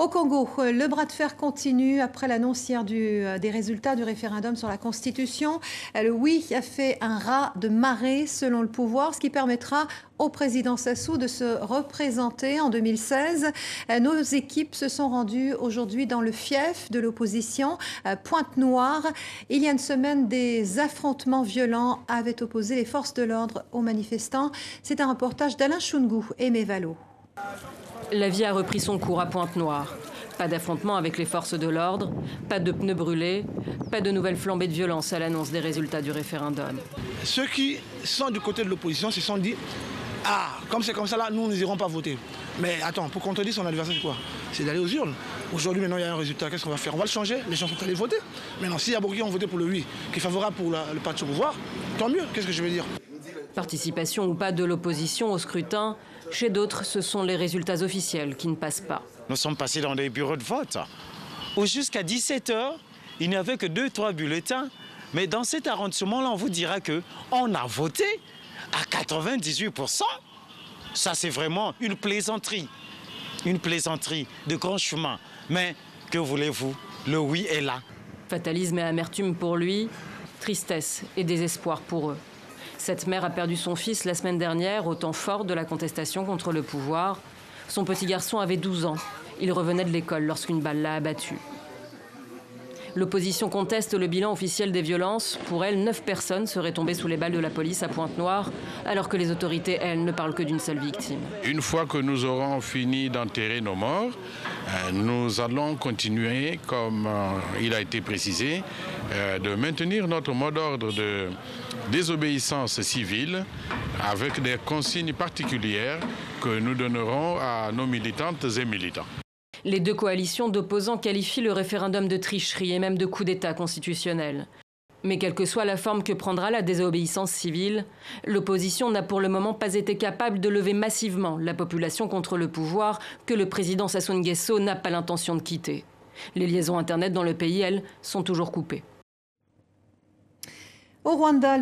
Au Congo, le bras de fer continue après l'annonce hier des résultats du référendum sur la Constitution. Le oui a fait un raz de marée selon le pouvoir, ce qui permettra au président Sassou de se représenter en 2016. Nos équipes se sont rendues aujourd'hui dans le fief de l'opposition, Pointe-Noire. Il y a une semaine, des affrontements violents avaient opposé les forces de l'ordre aux manifestants. C'est un reportage d'Alain Choungou et Mévalo. La vie a repris son cours à Pointe-Noire. Pas d'affrontement avec les forces de l'ordre, pas de pneus brûlés, pas de nouvelles flambées de violence à l'annonce des résultats du référendum. Ceux qui sont du côté de l'opposition se sont dit « Ah, comme c'est comme ça là, nous n'irons pas voter ». Mais attends, pour contredire son adversaire, c'est quoi? C'est d'aller aux urnes. Aujourd'hui, maintenant, il y a un résultat. Qu'est-ce qu'on va faire? On va le changer. Les gens sont allés voter. Maintenant, s'il y a beaucoup qui ont voté pour le oui, qui est favorable pour le parti au pouvoir, tant mieux. Qu'est-ce que je veux dire? Participation ou pas de l'opposition au scrutin, chez d'autres, ce sont les résultats officiels qui ne passent pas. Nous sommes passés dans des bureaux de vote où jusqu'à 17 h, il n'y avait que 2-3 bulletins. Mais dans cet arrondissement-là, on vous dira qu'on a voté à 98 %. Ça, c'est vraiment une plaisanterie de grand chemin. Mais que voulez-vous? Le oui est là. Fatalisme et amertume pour lui, tristesse et désespoir pour eux. Cette mère a perdu son fils la semaine dernière au temps fort de la contestation contre le pouvoir. Son petit garçon avait 12 ans. Il revenait de l'école lorsqu'une balle l'a abattu. L'opposition conteste le bilan officiel des violences. Pour elle, 9 personnes seraient tombées sous les balles de la police à Pointe-Noire, alors que les autorités, elles, ne parlent que d'une seule victime. Une fois que nous aurons fini d'enterrer nos morts, nous allons continuer, comme il a été précisé, de maintenir notre mot d'ordre de désobéissance civile avec des consignes particulières que nous donnerons à nos militantes et militants. Les deux coalitions d'opposants qualifient le référendum de tricherie et même de coup d'État constitutionnel. Mais quelle que soit la forme que prendra la désobéissance civile, l'opposition n'a pour le moment pas été capable de lever massivement la population contre le pouvoir que le président Sassou Nguesso n'a pas l'intention de quitter. Les liaisons Internet dans le pays, elles, sont toujours coupées. Au Rwanda,